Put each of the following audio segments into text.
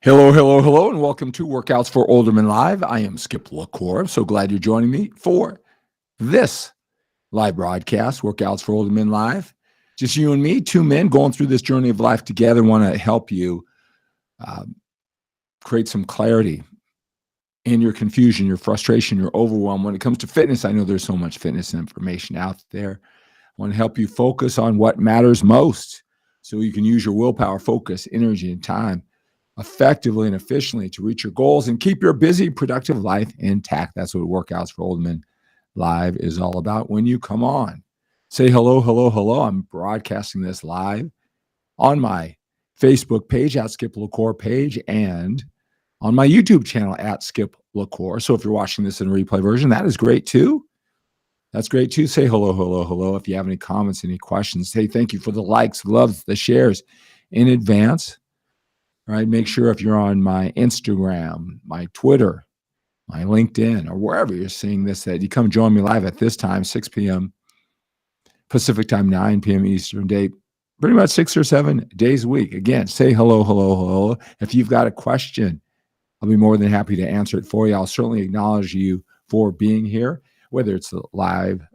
Hello, hello, hello, and welcome to Workouts for Older Men Live. I am 𝗕𝗶𝗴𝗴𝗏𝗏. So glad you're joining me for this live broadcast, Workouts for Older Men Live. Just you and me, two men going through this journey of life together. Want to help you create some clarity in your confusion, your frustration, your overwhelm. When it comes to fitness, I know there's so much fitness information out there. I want to help you focus on what matters most so you can use your willpower, focus, energy, and time effectively and efficiently to reach your goals and keep your busy, productive life intact. That's what Workouts for Older Men Live is all about. When you come on, say hello, hello, hello. I'm broadcasting this live on my Facebook page at 𝗕𝗶𝗴𝗏𝗏𝗏 page and on my YouTube channel at 𝗕𝗶𝗴𝗏𝗏𝗏. So if you're watching this in a replay version, that is great too. That's great too. Say hello, hello, hello. If you have any comments, any questions, say thank you for the likes, loves, the shares in advance. All right, make sure if you're on my Instagram, my Twitter, my LinkedIn, or wherever you're seeing this, that you come join me live at this time, 6 p.m. Pacific time, 9 p.m. Eastern Date, pretty much 6 or 7 days a week. Again, say hello, hello, hello. If you've got a question, I'll be more than happy to answer it for you. I'll certainly acknowledge you for being here, whether it's the live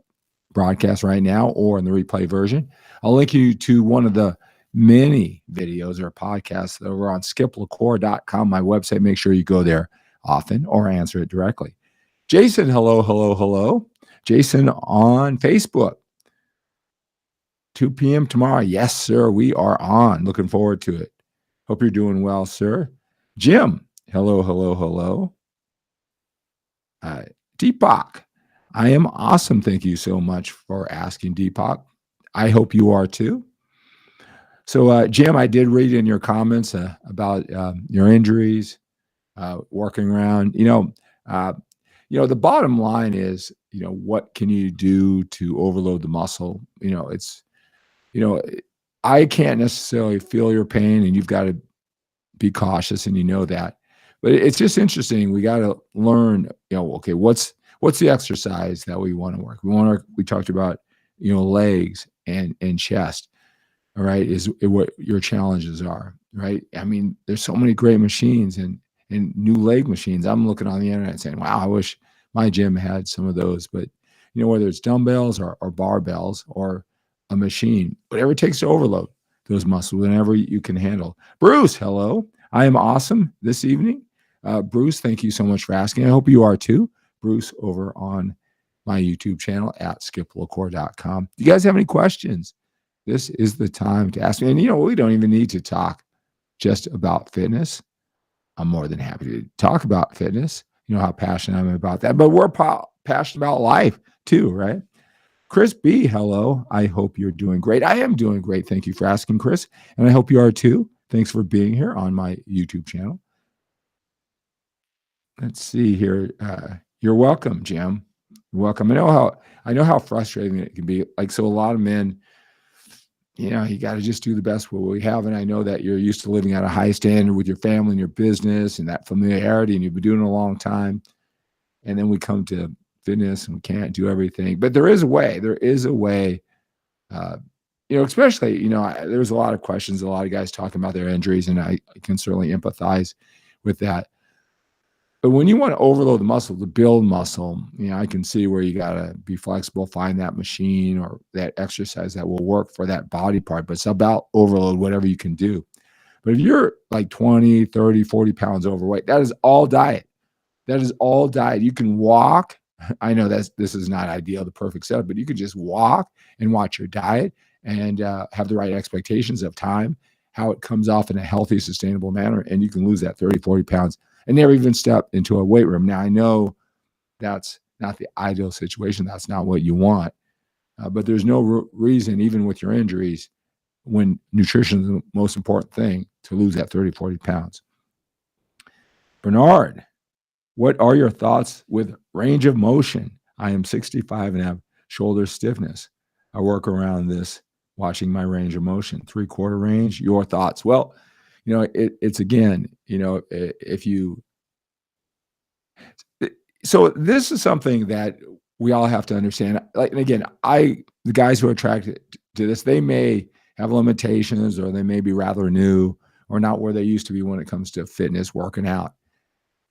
broadcast right now or in the replay version. I'll link you to one of the many videos or podcasts that are on 𝗕𝗶𝗴𝗏𝗏𝗏𝗏𝗏, my website. Make sure you go there often or answer it directly. Jason, hello, hello, hello. Jason on Facebook. 2 p.m. tomorrow. Yes, sir. We are on. Looking forward to it. Hope you're doing well, sir. Jim, hello, hello, hello. Deepak, I am awesome. Thank you so much for asking, Deepak. I hope you are too. So, Jim, I did read in your comments about your injuries, working around. The bottom line is, what can you do to overload the muscle? I can't necessarily feel your pain, and you've got to be cautious, and you know that. But it's just interesting. We got to learn. Okay, what's the exercise that we want to work? We talked about, legs and chest. All right, is what your challenges are, right? I mean, there's so many great machines and new leg machines. I'm looking on the internet saying, wow, I wish my gym had some of those. But, whether it's dumbbells or barbells or a machine, whatever it takes to overload those muscles, whenever you can handle. Bruce, hello. I am awesome this evening. Bruce, thank you so much for asking. I hope you are too. Bruce over on my YouTube channel at 𝗕𝗶𝗴𝗏𝗏𝗏𝗏𝗏. Do you guys have any questions? This is the time to ask me. And, we don't even need to talk just about fitness. I'm more than happy to talk about fitness. You know how passionate I'm about that. But we're passionate about life too, right? Chris B, hello. I hope you're doing great. I am doing great. Thank you for asking, Chris. And I hope you are too. Thanks for being here on my YouTube channel. Let's see here. You're welcome, Jim. You're welcome. I know how frustrating it can be. So a lot of men, you got to just do the best with what we have. And I know that you're used to living at a high standard with your family and your business and that familiarity, and you've been doing it a long time. And then we come to fitness and we can't do everything. But there is a way. There is a way. Especially, there's a lot of questions, a lot of guys talking about their injuries, and I can certainly empathize with that. But when you want to overload the muscle, to build muscle, I can see where you got to be flexible, find that machine or that exercise that will work for that body part. But it's about overload, whatever you can do. But if you're like 20, 30, 40 pounds overweight, that is all diet. That is all diet. You can walk. I know this is not ideal, the perfect setup, but you could just walk and watch your diet and have the right expectations of time, how it comes off in a healthy, sustainable manner, and you can lose that 30, 40 pounds and never even step into a weight room. Now, I know that's not the ideal situation. That's not what you want. But there's no reason, even with your injuries, when nutrition is the most important thing, to lose that 30, 40 pounds. Bernard, what are your thoughts with range of motion? I am 65 and have shoulder stiffness. I work around this watching my range of motion. 3/4 range, your thoughts? Well, it's again, if you, so this is something that we all have to understand. And again, the guys who are attracted to this, they may have limitations or they may be rather new or not where they used to be when it comes to fitness, working out,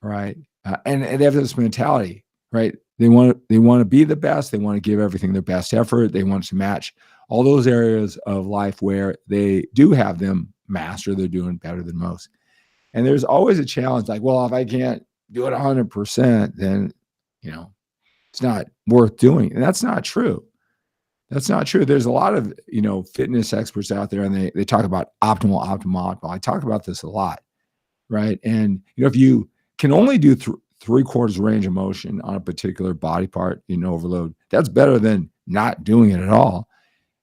right? And they have this mentality, right? They want to be the best. They want to give everything their best effort. They want to match all those areas of life where they do have them master. They're doing better than most. And there's always a challenge like, well, if I can't do it 100%, then, it's not worth doing. And that's not true. That's not true. There's a lot of, fitness experts out there, and they talk about optimal. I talk about this a lot, right? And, if you can only do 3/4 range of motion on a particular body part in overload, that's better than not doing it at all.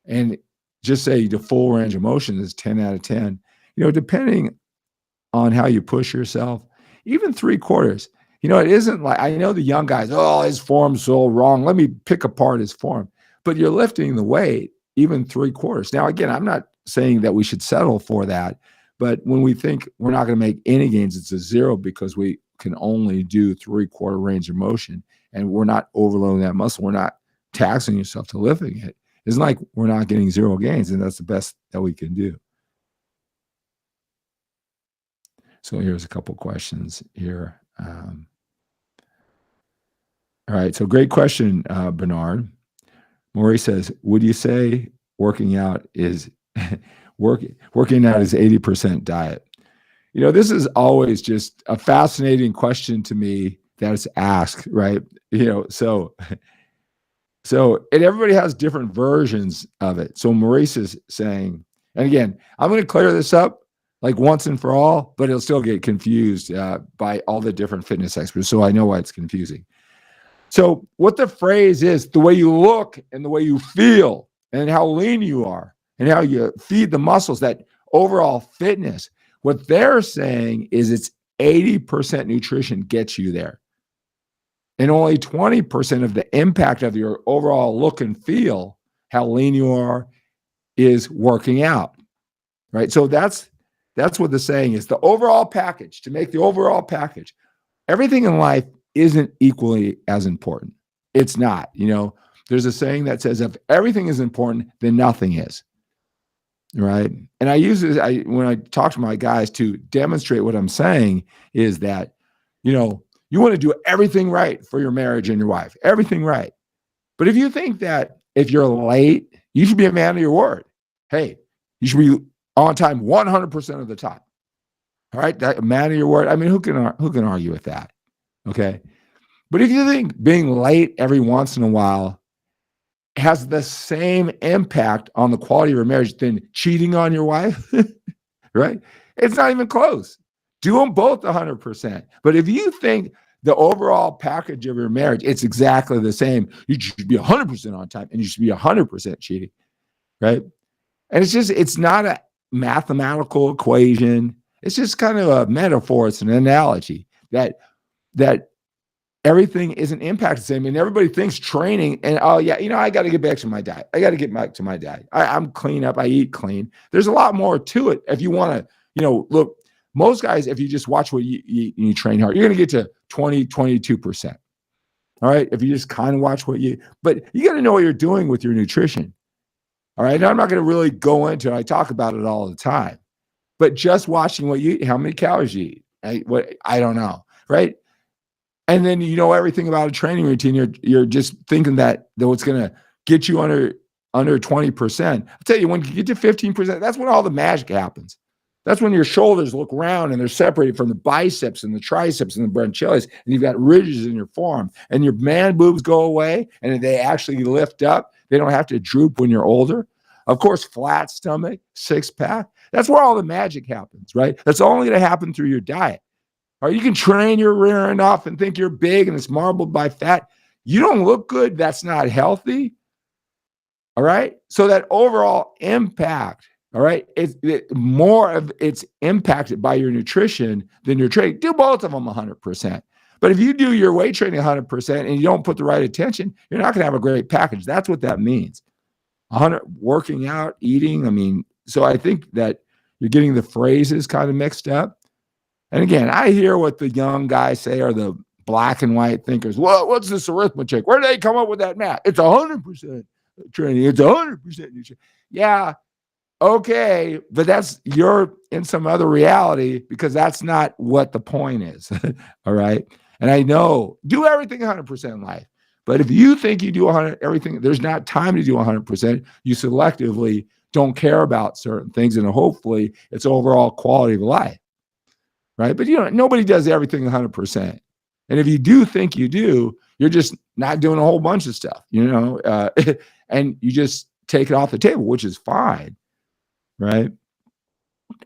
And just say the full range of motion is 10 out of 10, depending on how you push yourself, even 3/4. It isn't like, I know the young guys, oh, his form's so wrong, let me pick apart his form. But you're lifting the weight, even 3/4. Now, again, I'm not saying that we should settle for that, but when we think we're not going to make any gains, it's a zero because we can only do 3/4 range of motion, and we're not overloading that muscle. We're not taxing yourself to lifting it. It's like we're not getting zero gains, and that's the best that we can do. So here's a couple questions here. All right, so great question, Bernard. Maury says, would you say working out is 80% diet? This is always just a fascinating question to me that is asked, right? So and everybody has different versions of it. So Maurice is saying, and again, I'm going to clear this up like once and for all, but it'll still get confused by all the different fitness experts. So I know why it's confusing. So what the phrase is, the way you look and the way you feel and how lean you are and how you feed the muscles, that overall fitness, what they're saying is it's 80% nutrition gets you there. And only 20% of the impact of your overall look and feel, how lean you are, is working out, right? So that's what the saying is. The overall package, to make the overall package, everything in life isn't equally as important. It's not. There's a saying that says if everything is important, then nothing is, right? And I use this when I talk to my guys to demonstrate what I'm saying is that, you want to do everything right for your marriage and your wife, everything right. But if you think that if you're late, you should be a man of your word. Hey, you should be on time 100% of the time. All right, that man of your word. I mean, who can argue with that? Okay. But if you think being late every once in a while has the same impact on the quality of your marriage than cheating on your wife, right? It's not even close. Do them both 100%. But if you think the overall package of your marriage, it's exactly the same, you should be 100% on time and you should be 100% cheating, right? And it's not a mathematical equation. It's just kind of a metaphor. It's an analogy that everything isn't impacted the same. And everybody thinks training and, oh yeah, I got to get back to my diet. I got to get back to my diet. I'm clean up. I eat clean. There's a lot more to it. If you want to, look, most guys, if you just watch what you eat and you train hard, you're going to get to 20, 22%. All right. If you just kind of watch but you got to know what you're doing with your nutrition. All right. Now, I'm not going to really go into it. I talk about it all the time, but just watching what you eat, how many calories you eat, I don't know. Right. And then you know everything about a training routine. You're just thinking that it's going to get you under 20%. I'll tell you, when you get to 15%, that's when all the magic happens. That's when your shoulders look round and they're separated from the biceps and the triceps and the branchialis, and you've got ridges in your forearm, and your man boobs go away, and they actually lift up. They don't have to droop when you're older. Of course, flat stomach, six-pack. That's where all the magic happens, right? That's only going to happen through your diet. Or you can train your rear end off and think you're big and it's marbled by fat. You don't look good. That's not healthy. All right. So that overall impact, all right, more of it's impacted by your nutrition than your training. Do both of them 100%. But if you do your weight training 100% and you don't put the right attention, you're not going to have a great package. That's what that means. 100 working out, eating. So I think that you're getting the phrases kind of mixed up. And again, I hear what the young guys say are the black and white thinkers. Well, what's this arithmetic? Where did they come up with that math? It's 100% training. It's 100% nutrition. Yeah, Okay, but you're in some other reality because that's not what the point is. All right. And I know do everything 100% in life. But if you think you do 100 everything, there's not time to do 100%. You selectively don't care about certain things, and hopefully it's overall quality of life. Right. But nobody does everything 100%. And if you do think you do, you're just not doing a whole bunch of stuff, and you just take it off the table, which is fine. Right.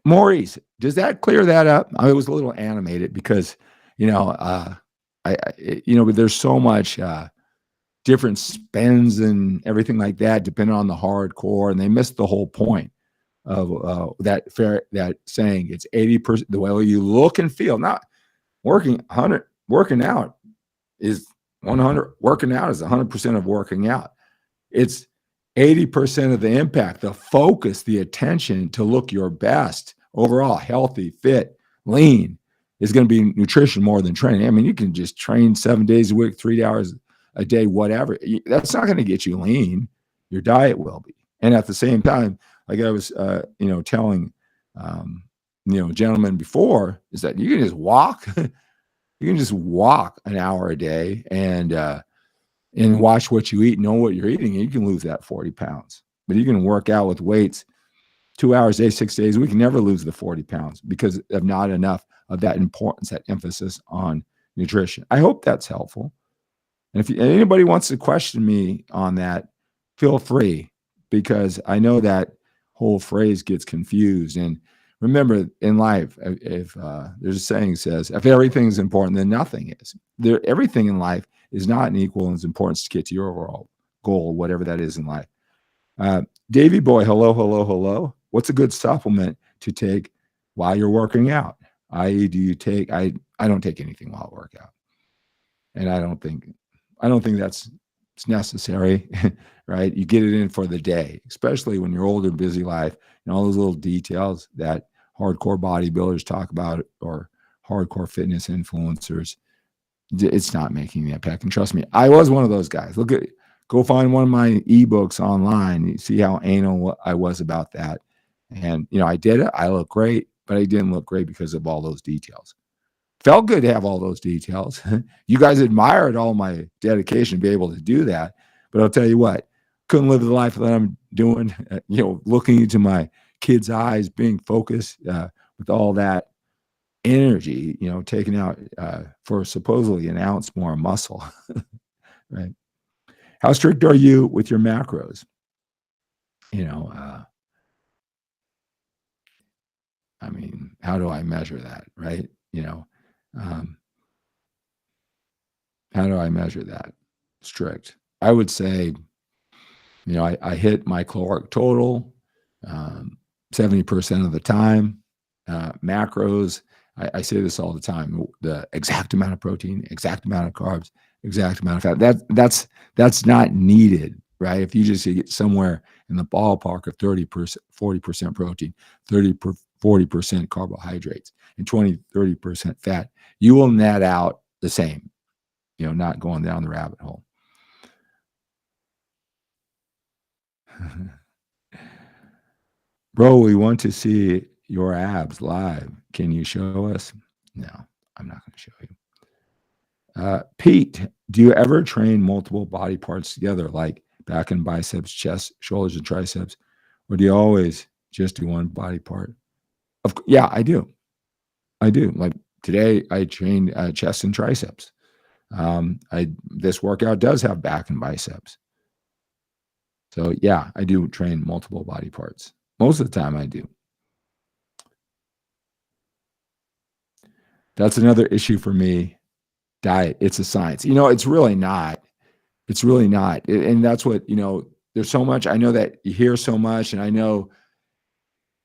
Maurice, does that clear that up? I was a little animated because, but there's so much different spins and everything like that, depending on the hardcore, and they missed the whole point of that saying it's 80%. The way you look and feel, not working 100. Working out is 100. Working out is 100% of working out. It's 80% of the impact, the focus, the attention to look your best, overall healthy, fit, lean, is going to be nutrition more than training. I mean, you can just train 7 days a week, 3 hours a day, whatever. That's not going to get you lean. Your diet will be. And at the same time, like I was, telling, gentlemen before, is that you can just walk. You can just walk an hour a day and watch what you eat, know what you're eating, and you can lose that 40 pounds. But you can work out with weights 2 hours a day, 6 days. We can never lose the 40 pounds because of not enough of that importance, that emphasis on nutrition. I hope that's helpful. And if anybody wants to question me on that, feel free, because I know that whole phrase gets confused. And remember, in life, if there's a saying that says, if everything is important, then nothing is. Everything in life is not an equal in its importance to get to your overall goal, whatever that is in life. Davey boy, hello. What's a good supplement to take while you're working out? I.e., do you take? I don't take anything while I work out, and I don't think it's necessary. Right? You get it in for the day, especially when you're older, busy life, and all those little details that hardcore bodybuilders talk about or hardcore fitness influencers. It's not making the impact. And trust me, I was one of those guys. Go find one of my ebooks online. You see how anal I was about that. And, I did it. I look great, but I didn't look great because of all those details. Felt good to have all those details. You guys admired all my dedication to be able to do that. But I'll tell you what, couldn't live the life that I'm doing, looking into my kids' eyes, being focused with all that energy, taken out for supposedly an ounce more muscle. Right? How strict are you with your macros? I mean, how do I measure that? Right? How do I measure that? Strict. I would say, I hit my caloric total 70% of the time. Macros, I say this all the time: the exact amount of protein, exact amount of carbs, exact amount of fat. That's not needed, right? If you just get somewhere in the ballpark of 30%, 40% protein, 40% carbohydrates, and 20-30% fat, you will net out the same. Not going down the rabbit hole. Bro, we want to see your abs live. Can you show us? No, I'm not going to show you. Pete, do you ever train multiple body parts together, like back and biceps, chest, shoulders, and triceps? Or do you always just do one body part? Yeah, I do. Like today, I trained chest and triceps. This workout does have back and biceps. So yeah, I do train multiple body parts. Most of the time I do. That's another issue for me. Diet, it's a science. It's really not. It's really not. And that's what, there's so much. I know that you hear so much, and I know,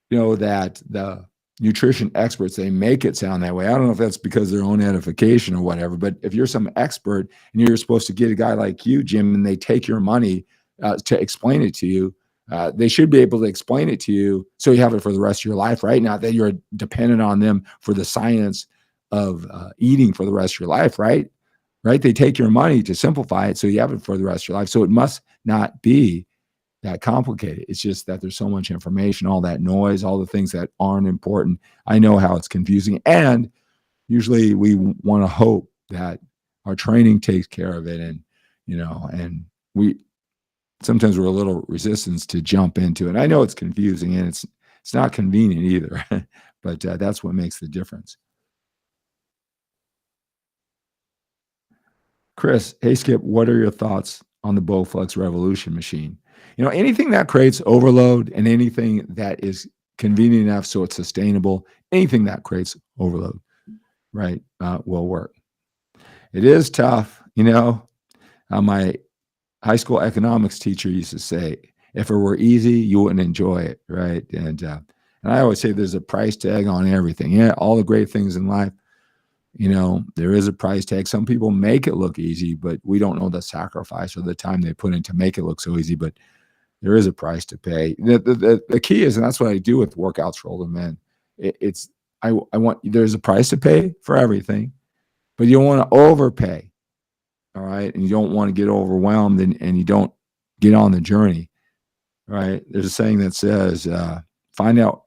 that the nutrition experts, they make it sound that way. I don't know if that's because of their own edification or whatever, but if you're some expert and you're supposed to get a guy like you, Jim, and they take your money to explain it to you, they should be able to explain it to you so you have it for the rest of your life, right? Not that you're dependent on them for the science of eating for the rest of your life, right? Right? They take your money to simplify it so you have it for the rest of your life. So it must not be that complicated. It's just that there's so much information, all that noise, all the things that aren't important. I know how it's confusing. And usually we want to hope that our training takes care of it. And, and sometimes we're a little resistant to jump into it. I know it's confusing and it's not convenient either, but that's what makes the difference. Chris, hey Skip, what are your thoughts on the Bowflex Revolution machine? Anything that creates overload and anything that is convenient enough so it's sustainable, anything that creates overload, right, will work. It is tough. My high school economics teacher used to say, if it were easy, you wouldn't enjoy it, right? And I always say there's a price tag on everything. Yeah, all the great things in life, there is a price tag. Some people make it look easy, but we don't know the sacrifice or the time they put in to make it look so easy, but there is a price to pay. The key is, and that's what I do with workouts for older men, there's a price to pay for everything, but you don't want to overpay, all right? And you don't want to get overwhelmed and you don't get on the journey, right? There's a saying that says, find out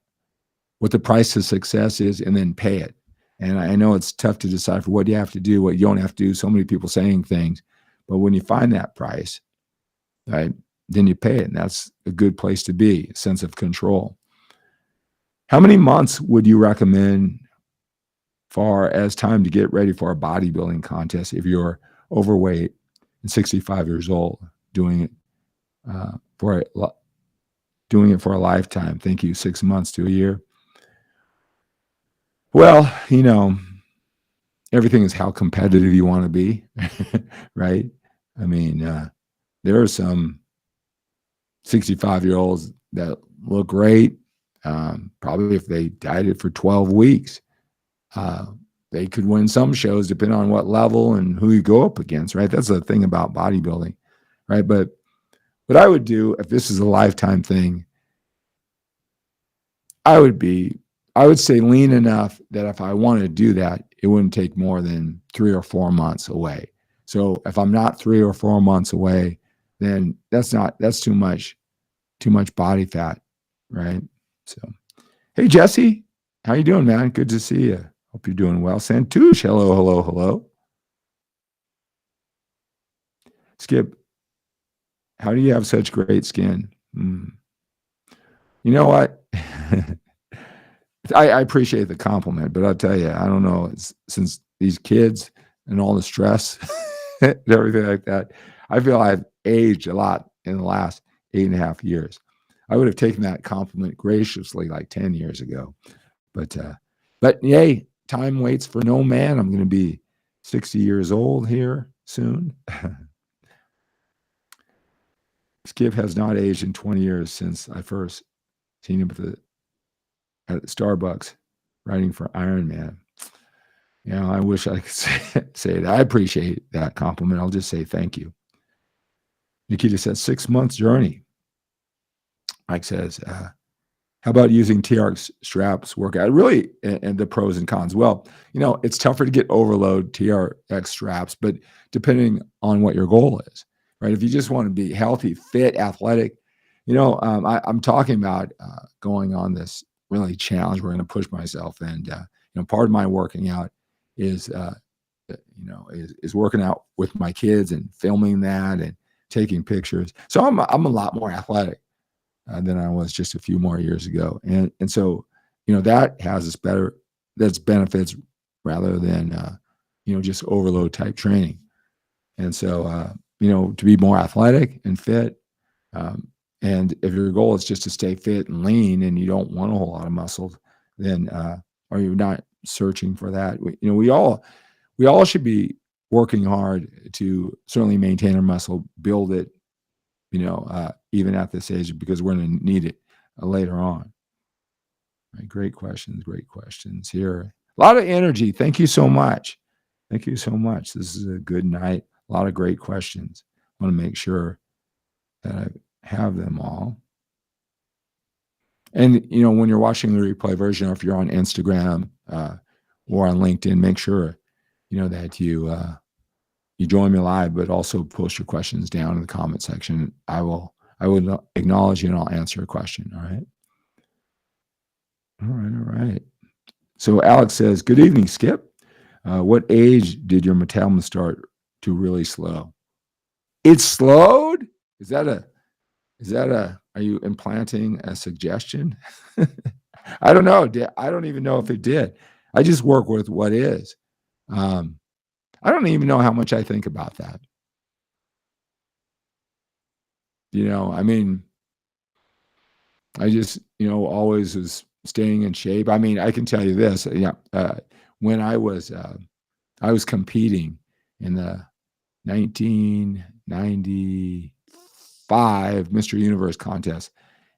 what the price of success is and then pay it. And I know it's tough to decipher what you have to do, what you don't have to do. So many people saying things, but when you find that price, right, then you pay it. And that's a good place to be, a sense of control. How many months would you recommend far as time to get ready for a bodybuilding contest if you're overweight and 65 years old, doing it for a lifetime? Thank you. 6 months to a year. Well, everything is how competitive you want to be, right? I mean, there are some 65-year-olds that look great. Probably if they dieted for 12 weeks, they could win some shows depending on what level and who you go up against, right? That's the thing about bodybuilding, right? But what I would do if this is a lifetime thing, I would say lean enough that if I want to do that, it wouldn't take more than 3 or 4 months away. So if I'm not 3 or 4 months away, then that's too much body fat, right? So, hey, Jesse, how you doing, man? Good to see you. Hope you're doing well. Santouche, hello, hello, hello. Skip, how do you have such great skin? You know what? I appreciate the compliment, but I'll tell you, I don't know, since these kids and all the stress and everything like that, I feel I've aged a lot in the last 8.5 years. I would have taken that compliment graciously like 10 years ago. But yay, time waits for no man. I'm going to be 60 years old here soon. Skip has not aged in 20 years since I first seen him at Starbucks writing for Iron Man. I wish I could say that. I appreciate that compliment. I'll just say thank you. Nikita says 6 months journey. Mike says, how about using TRX straps workout? Really, and the pros and cons. Well, it's tougher to get overload TRX straps, but depending on what your goal is, right? If you just want to be healthy, fit, athletic, I'm talking about going on this really challenge. We're going to push myself, and part of my working out is working out with my kids and filming that and taking pictures. So I'm a lot more athletic than I was just a few more years ago, and so that has that's benefits rather than just overload type training. And so to be more athletic and fit. And if your goal is just to stay fit and lean and you don't want a whole lot of muscle, then or you're not searching for that, we all should be working hard to certainly maintain our muscle, build it, even at this age, because we're going to need it later on. Right, great questions here. A lot of energy. Thank you so much. Thank you so much. This is a good night. A lot of great questions. I want to make sure that I have them all. And, when you're watching the replay version, or if you're on Instagram or on LinkedIn, make sure, that you join me live, but also post your questions down in the comment section. I will I would acknowledge you and I'll answer a question. All right. All right. So Alex says, good evening, Skip. What age did your metabolism start to really slow? It slowed? Is that are you implanting a suggestion? I don't know. I don't even know if it did. I just work with what is. I don't even know how much I think about that. I mean, I just, always was staying in shape. I mean, I can tell you this. Yeah, when I was competing in the 1995 Mr. Universe contest,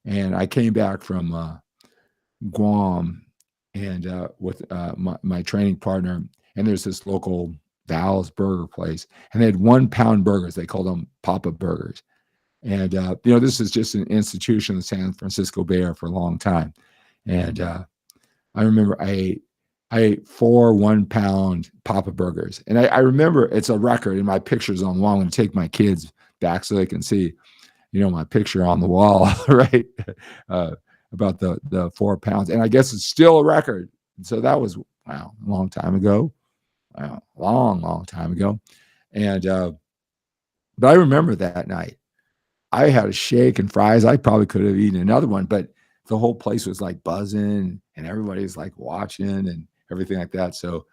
and I came back from Guam and with my training partner, and there's this local Val's burger place, and they had 1 pound burgers. They called them Papa Burgers. And, this is just an institution in the San Francisco Bay Area for a long time. And I remember I ate 4 1 pound Papa Burgers. And I remember it's a record, and my picture's on the wall. I'm going to take my kids back so they can see, my picture on the wall, right? About the 4 pounds. And I guess it's still a record. So that was, wow, a long time ago. Wow, long time ago. And, but I remember that night. I had a shake and fries. I probably could have eaten another one, but the whole place was like buzzing and everybody's like watching and everything like that. So,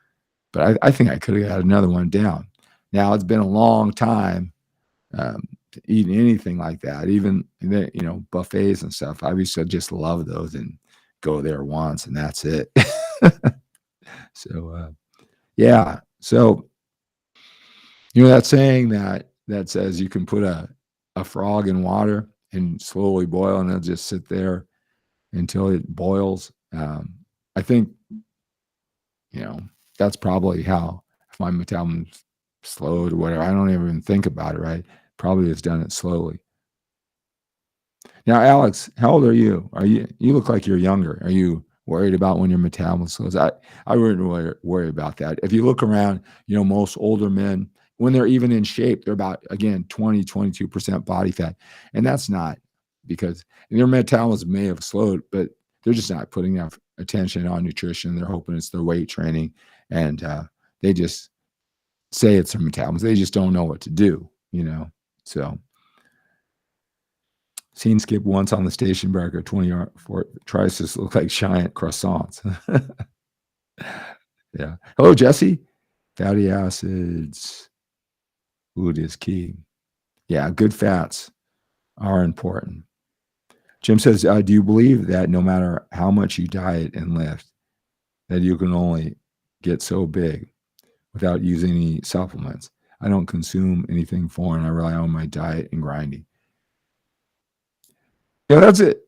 but I think I could have had another one down. Now it's been a long time eating anything like that, even, buffets and stuff. I used to just love those and go there once and that's it. So, yeah. So, that saying that says you can put a frog in water and slowly boil, and it'll just sit there until it boils. I think, that's probably how, if my metabolism slowed or whatever, I don't even think about it, right? Probably has done it slowly. Now, Alex, how old are you? You look like you're younger. Are you worried about when your metabolism slows? I wouldn't worry about that. If you look around, most older men, when they're even in shape, they're about, again, 22% body fat. And that's not because their metabolism may have slowed, but they're just not putting enough attention on nutrition. They're hoping it's their weight training. And they just say it's their metabolism. They just don't know what to do, So, seen Skip once on the station burger, 20 tries to look like giant croissants. Yeah. Hello, Jesse. Fatty acids. Food is key. Yeah, good fats are important. Jim says, do you believe that no matter how much you diet and lift, that you can only get so big without using any supplements? I don't consume anything foreign. I rely on my diet and grinding. Yeah, that's it.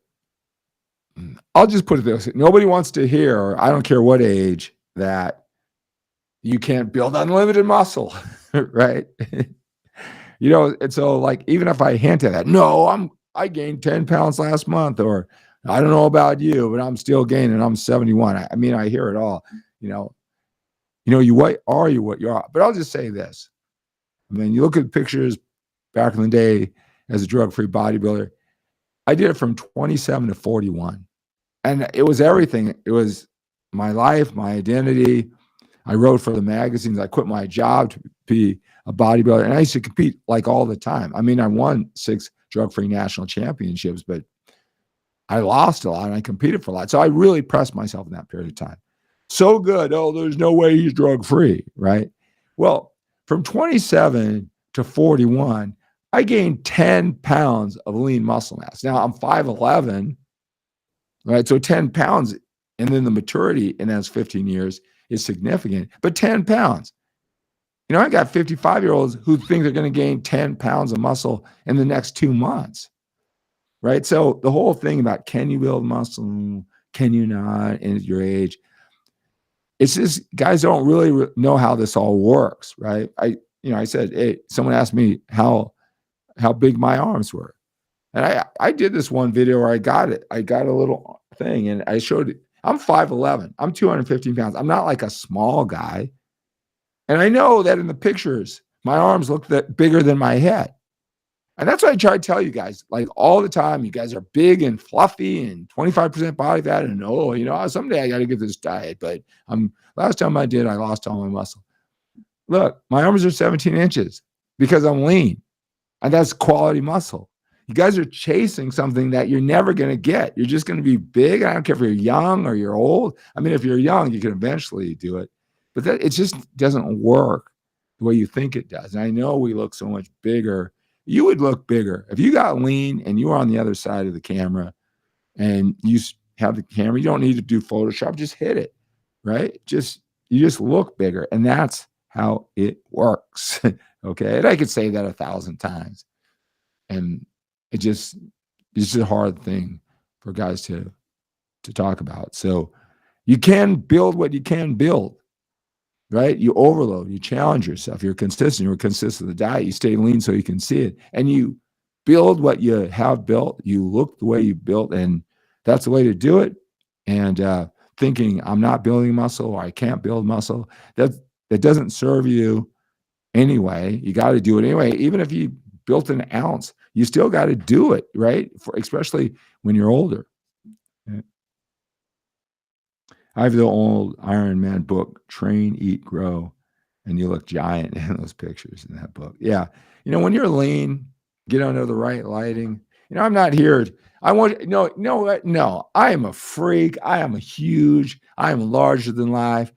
I'll just put it this way. Nobody wants to hear, I don't care what age, that you can't build unlimited muscle, right? And so like, even if I hint at that, no, I gained 10 pounds last month, or I don't know about you, but I'm still gaining. I'm 71. I mean, I hear it all, what are you what you are? But I'll just say this. I mean, you look at pictures back in the day as a drug-free bodybuilder, I did it from 27 to 41. And it was everything. It was my life, my identity. I wrote for the magazines. I quit my job to be a bodybuilder. And I used to compete like all the time. I mean, I won 6 drug-free national championships, but I lost a lot and I competed for a lot. So I really pressed myself in that period of time. So good. Oh, there's no way he's drug-free, right? Well, from 27 to 41, I gained 10 pounds of lean muscle mass. Now I'm 5'11", right? So 10 pounds, and then the maturity in those 15 years is significant, but 10 pounds. I got 55-year-olds who think they're going to gain 10 pounds of muscle in the next 2 months, right? So the whole thing about can you build muscle, can you not, and at your age, it's just guys don't really know how this all works, right? I said, hey, someone asked me how big my arms were. And I did this one video where I got a little thing and I showed it. I'm 5'11". I'm 215 pounds. I'm not like a small guy. And I know that in the pictures, my arms look bigger than my head. And that's what I try to tell you guys, like all the time. You guys are big and fluffy and 25% body fat, and oh, you know, someday I got to get this diet. But last time I did, I lost all my muscle. Look, my arms are 17 inches because I'm lean, and that's quality muscle. You guys are chasing something that you're never going to get. You're just going to be big. I don't care if you're young or you're old. I mean, if you're young, you can eventually do it, but it just doesn't work the way you think it does. And I know we look so much bigger. You would look bigger if you got lean and you were on the other side of the camera and you have the camera. You don't need to do Photoshop. Just hit it, right? You just look bigger, and that's how it works. Okay, and I could say that 1,000 times, and it's just a hard thing for guys to talk about. So you can build what you can build, right? You overload, you challenge yourself, you're consistent, you're consistent with the diet, you stay lean so you can see it, and you build what you have built, you look the way you built, and that's the way to do it. And thinking I'm not building muscle or I can't build muscle, that doesn't serve you anyway. You got to do it anyway. Even if you built an ounce, you still got to do it, right? Especially when you're older. I have the old Iron Man book, Train, Eat, Grow, and you look giant in those pictures in that book. Yeah. You know, when you're lean, get under the right lighting. You know, I'm not here. No, I am a freak. I am huge. I am larger than life.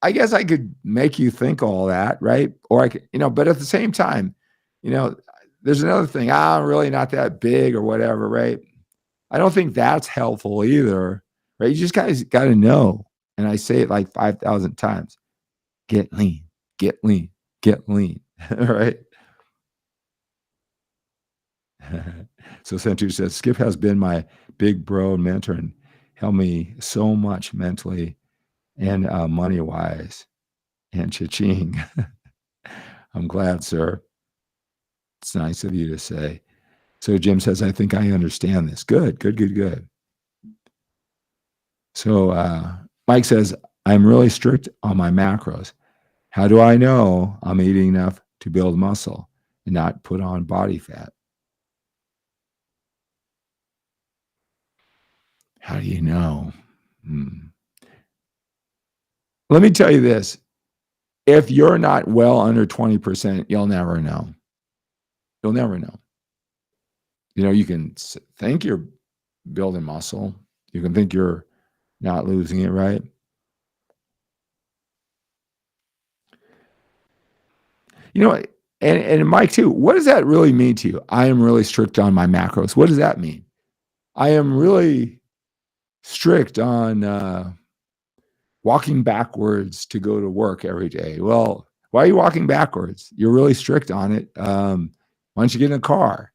I guess I could make you think all that, right? Or I could, but at the same time, there's another thing. I'm really not that big or whatever, right? I don't think that's helpful either, right? You just guys got to know, and I say it like 5,000 times, get lean, get lean, get lean, right? So Centu says, Skip has been my big bro and mentor and helped me so much mentally and money-wise and cha-ching. I'm glad, sir. It's nice of you to say. So Jim says, I think I understand this. Good. So Mike says, I'm really strict on my macros. How do I know I'm eating enough to build muscle and not put on body fat? How do you know? Let me tell you this. If you're not well under 20%, you'll never know. You'll never know. You can think you're building muscle. You can think you're not losing it, right? And Mike too, what does that really mean to you? I am really strict on my macros. What does that mean? I am really strict on walking backwards to go to work every day. Well, why are you walking backwards? You're really strict on it. Why don't you get in a car,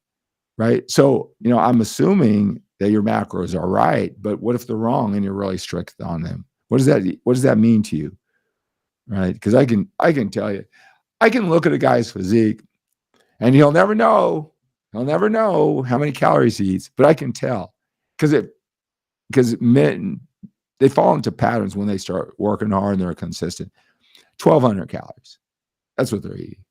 right? So, I'm assuming that your macros are right, but what if they're wrong and you're really strict on them? What does that mean to you, right? Because I can tell you, I can look at a guy's physique and he'll never know how many calories he eats, but I can tell because men, they fall into patterns when they start working hard and they're consistent. 1,200 calories. That's what they're eating.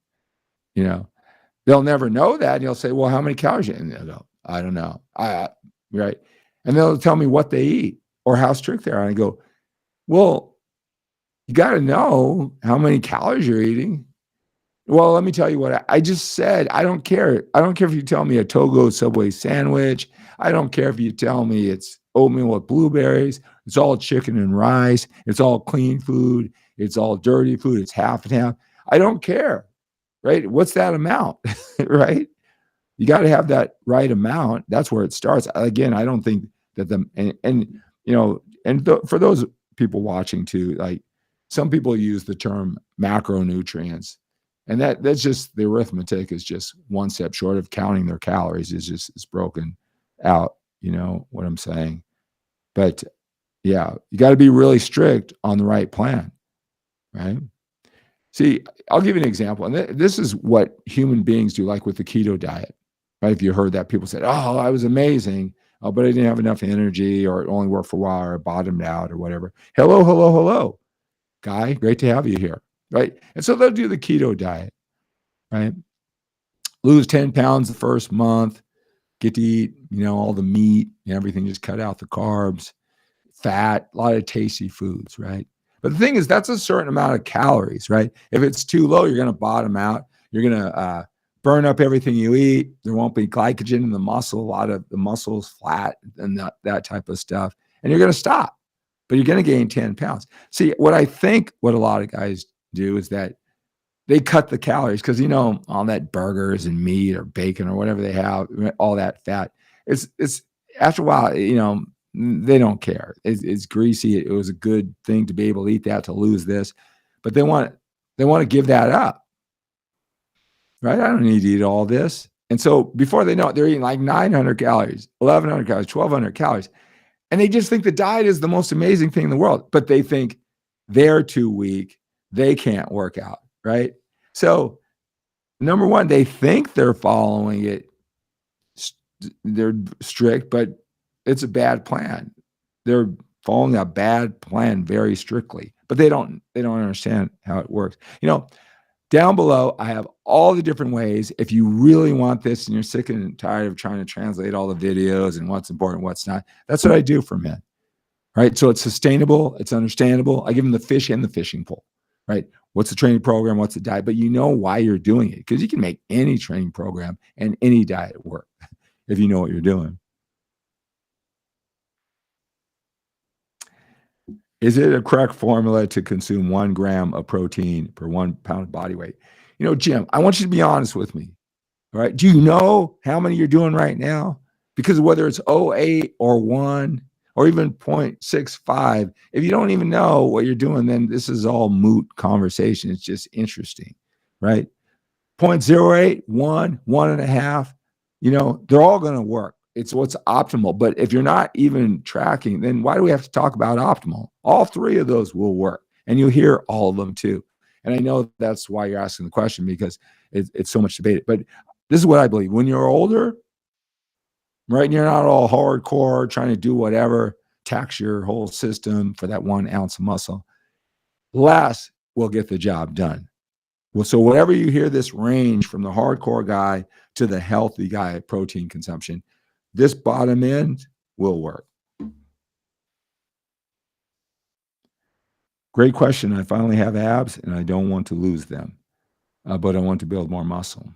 They'll never know that. And you'll say, well, how many calories? And they'll go, I don't know. Right. And they'll tell me what they eat or how strict they are. And I go, well, you got to know how many calories you're eating. Well, let me tell you what I just said. I don't care. I don't care if you tell me a Togo Subway sandwich. I don't care if you tell me it's oatmeal with blueberries. It's all chicken and rice. It's all clean food. It's all dirty food. It's half and half. I don't care, right? What's that amount, right? You got to have that right amount. That's where it starts. Again, I don't think that for those people watching too, like some people use the term macronutrients, and that's just the arithmetic is just one step short of counting their calories. It's broken out. You know what I'm saying? But yeah, you got to be really strict on the right plan, right? See, I'll give you an example. And this is what human beings do, like with the keto diet, right? If you heard that, people said, oh, I was amazing, but I didn't have enough energy, or it only worked for a while, or it bottomed out, or whatever. Hello, guy. Great to have you here, right? And so they'll do the keto diet, right? lose 10 pounds the first month, get to eat, all the meat and everything, just cut out the carbs, fat, a lot of tasty foods, right? But the thing is, that's a certain amount of calories, right? If it's too low, you're going to bottom out. You're going to burn up everything you eat. There won't be glycogen in the muscle. A lot of the muscle is flat and that type of stuff. And you're going to stop, but you're going to gain 10 pounds. See, what a lot of guys do is that they cut the calories because, all that burgers and meat or bacon or whatever they have, all that fat, it's after a while, they don't care. It's greasy. It was a good thing to be able to eat that, to lose this, but they want to give that up, right? I don't need to eat all this. And so before they know it, they're eating like 900 calories, 1,100 calories, 1,200 calories. And they just think the diet is the most amazing thing in the world, but they think they're too weak. They can't work out, right? So number one, they think they're following it. They're strict, but it's a bad plan. They're following a bad plan very strictly, but they don't understand how it works. Down below, I have all the different ways. If you really want this and you're sick and tired of trying to translate all the videos and what's important, what's not, that's what I do for men, right? So it's sustainable, it's understandable. I give them the fish and the fishing pole, right? What's the training program? What's the diet? But you know why you're doing it, because you can make any training program and any diet work if you know what you're doing. Is it a correct formula to consume 1 gram of protein per 1 pound of body weight? Jim, I want you to be honest with me. All right. Do you know how many you're doing right now? Because whether it's 0.8 or 1 or even 0.65, if you don't even know what you're doing, then this is all moot conversation. It's just interesting, right? 0.08, 1, 1.5, they're all going to work. It's what's optimal. But if you're not even tracking, then why do we have to talk about optimal? All 3 of those will work, and you'll hear all of them too. And I know that's why you're asking the question, because it's so much debate. But this is what I believe. When you're older, right, and you're not all hardcore trying to do whatever, tax your whole system for that 1 ounce of muscle, less will get the job done. Well, so whatever you hear this range from the hardcore guy to the healthy guy protein consumption, this bottom end will work. Great question. I finally have abs and I don't want to lose them, but I want to build more muscle.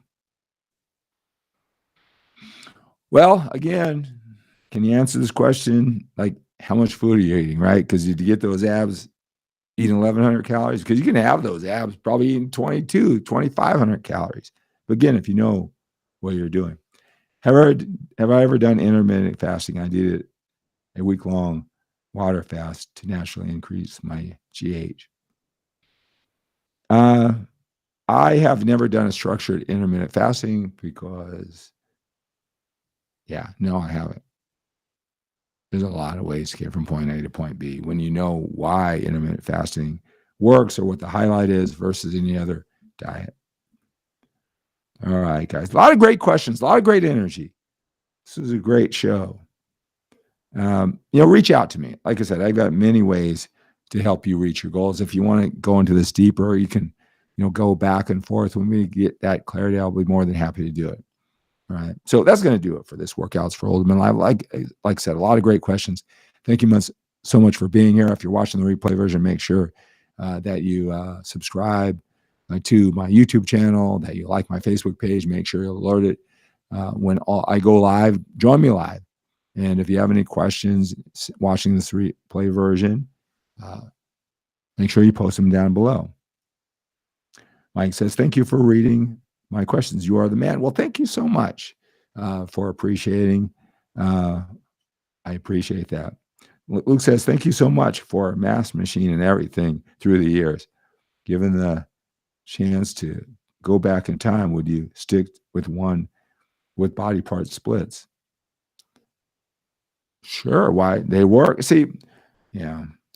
Well, again, can you answer this question? Like, how much food are you eating, right? Because to get those abs, eating 1,100 calories, because you can have those abs probably eating 2,500 calories. But again, if you know what you're doing. Have I ever done intermittent fasting? I did it a week-long water fast to naturally increase my GH. I have never done a structured intermittent fasting because, no, I haven't. There's a lot of ways to get from point A to point B when you know why intermittent fasting works or what the highlight is versus any other diet. All right, guys. A lot of great questions, a lot of great energy. This is a great show. Reach out to me. Like I said, I've got many ways to help you reach your goals. If you want to go into this deeper, you can, go back and forth. When we get that clarity, I'll be more than happy to do it. All right. So that's going to do it for this Workouts for Older Men Live. Like I said, a lot of great questions. Thank you so much for being here. If you're watching the replay version, make sure that you subscribe to my YouTube channel, that you like my Facebook page. Make sure you're alerted when I go live. Join me live. And if you have any questions watching this replay version, make sure you post them down below. Mike says, thank you for reading my questions. You are the man. Well, thank you so much for appreciating. I appreciate that. Luke says, thank you so much for Mass Machine and everything through the years. Given the chance to go back in time, would you stick with one with body part splits? Sure. Why? They work. See,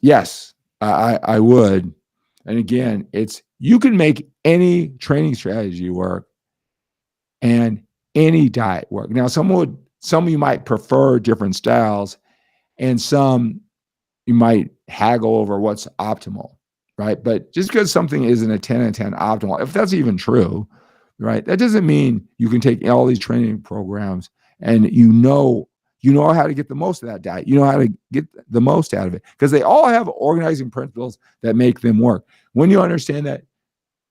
yes, I would. And again, you can make any training strategy work and any diet work. Now, some of you might prefer different styles, and some you might haggle over what's optimal, right? But just because something isn't a 10 and 10 optimal, if that's even true, right? That doesn't mean you can take all these training programs and you know how to get the most of that diet. You know how to get the most out of it because they all have organizing principles that make them work. When you understand that,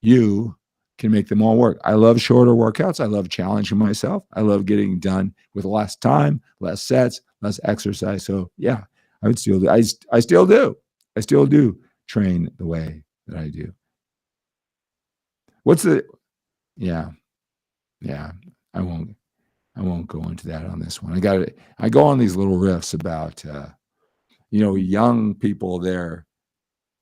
you can make them all work. I love shorter workouts. I love challenging myself. I love getting done with less time, less sets, less exercise. So yeah, I would still do. I still do. I still do train the way that I do. What's the? Yeah, yeah. I won't go into that on this one. I go on these little riffs about young people, their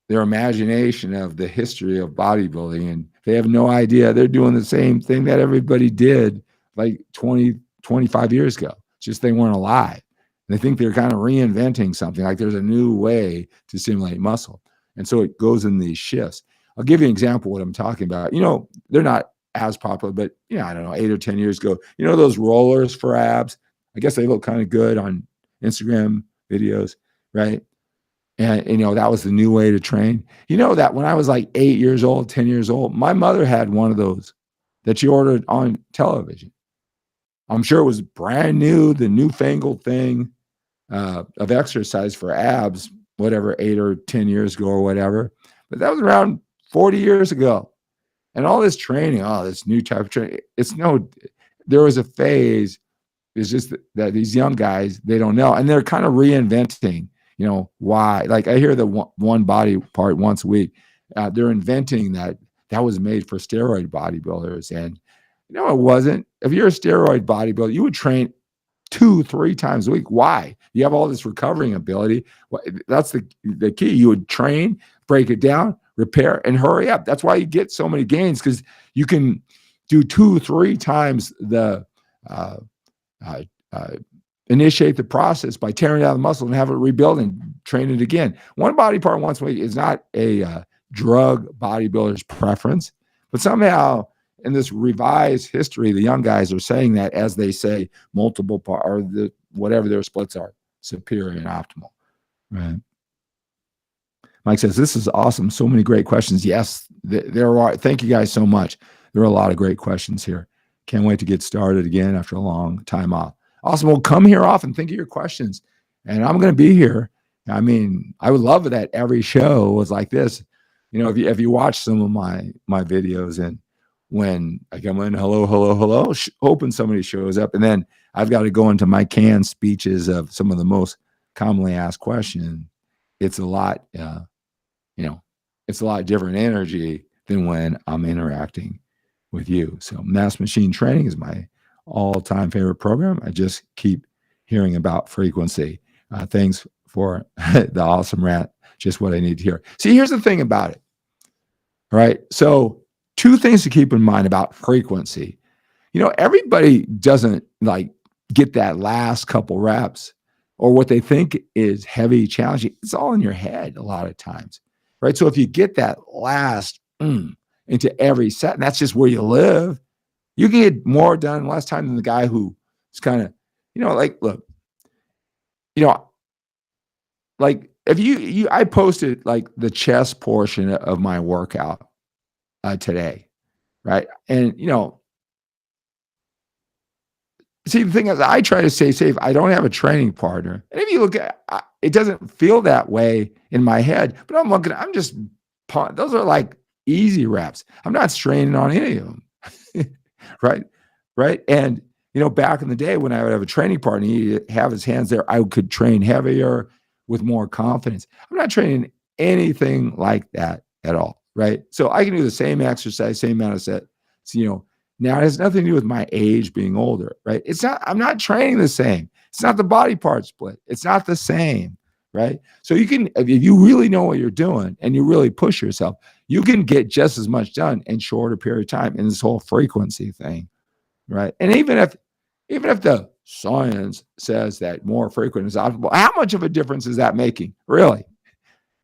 imagination of the history of bodybuilding, and they have no idea they're doing the same thing that everybody did like 20, 25 years ago. It's just they weren't alive. They think they're kind of reinventing something, like there's a new way to stimulate muscle. And so it goes in these shifts. I'll give you an example of what I'm talking about. They're not as popular, but I don't know, 8 or 10 years ago, those rollers for abs, I guess they look kind of good on Instagram videos, right? And that was the new way to train. That when I was like 8 years old, 10 years old, my mother had one of those that she ordered on television. I'm sure it was brand new, the newfangled thing of exercise for abs, whatever, 8 or 10 years ago or whatever. But that was around 40 years ago. And all this training, this new type of training, there was a phase. It's just that these young guys, they don't know. And they're kind of reinventing, why. Like I hear the one body part once a week. They're inventing that was made for steroid bodybuilders. And, it wasn't. If you're a steroid bodybuilder, you would train 2-3 times a week. Why? You have all this recovering ability. That's the key. You would train, break it down, repair, and hurry up. That's why you get so many gains, because you can do 2-3 times the initiate the process by tearing down the muscle and have it rebuild and train it again. One body part once a week is not a drug bodybuilder's preference, but somehow in this revised history, the young guys are saying that as they say multiple part or whatever their splits are, superior and optimal. Right. Mike says, this is awesome. So many great questions. Yes, there are. Thank you guys so much. There are a lot of great questions here. Can't wait to get started again after a long time off. Awesome. Well, come here often. Think of your questions. And I'm going to be here. I mean, I would love that every show was like this. If you watch some of my videos, and when I come in, hello, hoping somebody shows up. And then I've got to go into my canned speeches of some of the most commonly asked questions. It's a lot, it's a lot different energy than when I'm interacting with you. So Mass Machine Training is my all-time favorite program. I just keep hearing about frequency. Thanks for the awesome rant. Just what I need to hear. See, here's the thing about it. All right. So 2 things to keep in mind about frequency. Everybody doesn't get that last couple reps or what they think is heavy, challenging. It's all in your head a lot of times, right? So if you get that last into every set, and that's just where you live, you can get more done in less time than the guy who is kind of, look, if I posted the chest portion of my workout today, right? And, see, the thing is, I try to stay safe. I don't have a training partner. And if you look at it, doesn't feel that way in my head, but I'm just, those are easy reps. I'm not straining on any of them. Right. And, back in the day when I would have a training partner, he'd have his hands there, I could train heavier with more confidence. I'm not training anything like that at all. Right. So I can do the same exercise, same amount of sets, now it has nothing to do with my age being older, right? I'm not training the same. It's not the body part split. It's not the same, right? So you can, if you really know what you're doing and you really push yourself, you can get just as much done in shorter period of time in this whole frequency thing, right? And even if the science says that more frequent is optimal, how much of a difference is that making? Really,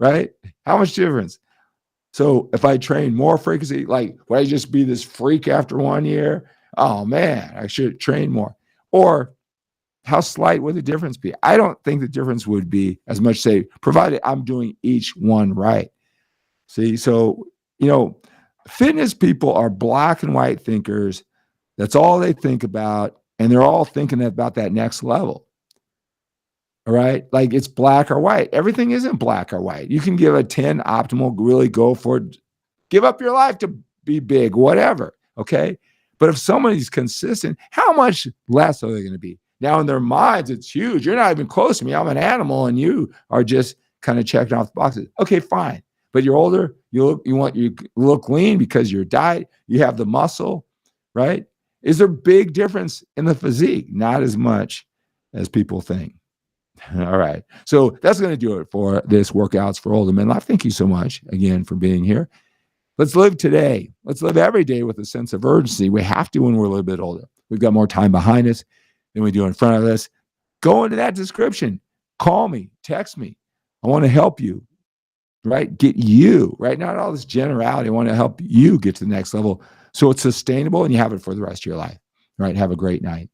right? How much difference? So if I train more frequency, would I just be this freak after 1 year? Oh man, I should train more. Or how slight would the difference be? I don't think the difference would be as much, say, provided I'm doing each one right. See, so, Fitness people are black and white thinkers. That's all they think about. And they're all thinking about that next level. All right. Like it's black or white. Everything isn't black or white. You can give a 10 optimal, really go for it. Give up your life to be big, whatever. Okay. But if somebody's consistent, how much less are they going to be? Now in their minds, it's huge. You're not even close to me. I'm an animal and you are just kind of checking off the boxes. Okay, fine. But you're older. You look lean because your diet, you have the muscle, right? Is there a big difference in the physique? Not as much as people think. All right. So that's going to do it for this Workouts for Older Men Live. Thank you so much again for being here. Let's live today. Let's live every day with a sense of urgency. We have to when we're a little bit older. We've got more time behind us than we do in front of us. Go into that description. Call me. Text me. I want to help you, right? Get you, right? Not all this generality. I want to help you get to the next level so it's sustainable and you have it for the rest of your life, right? Have a great night.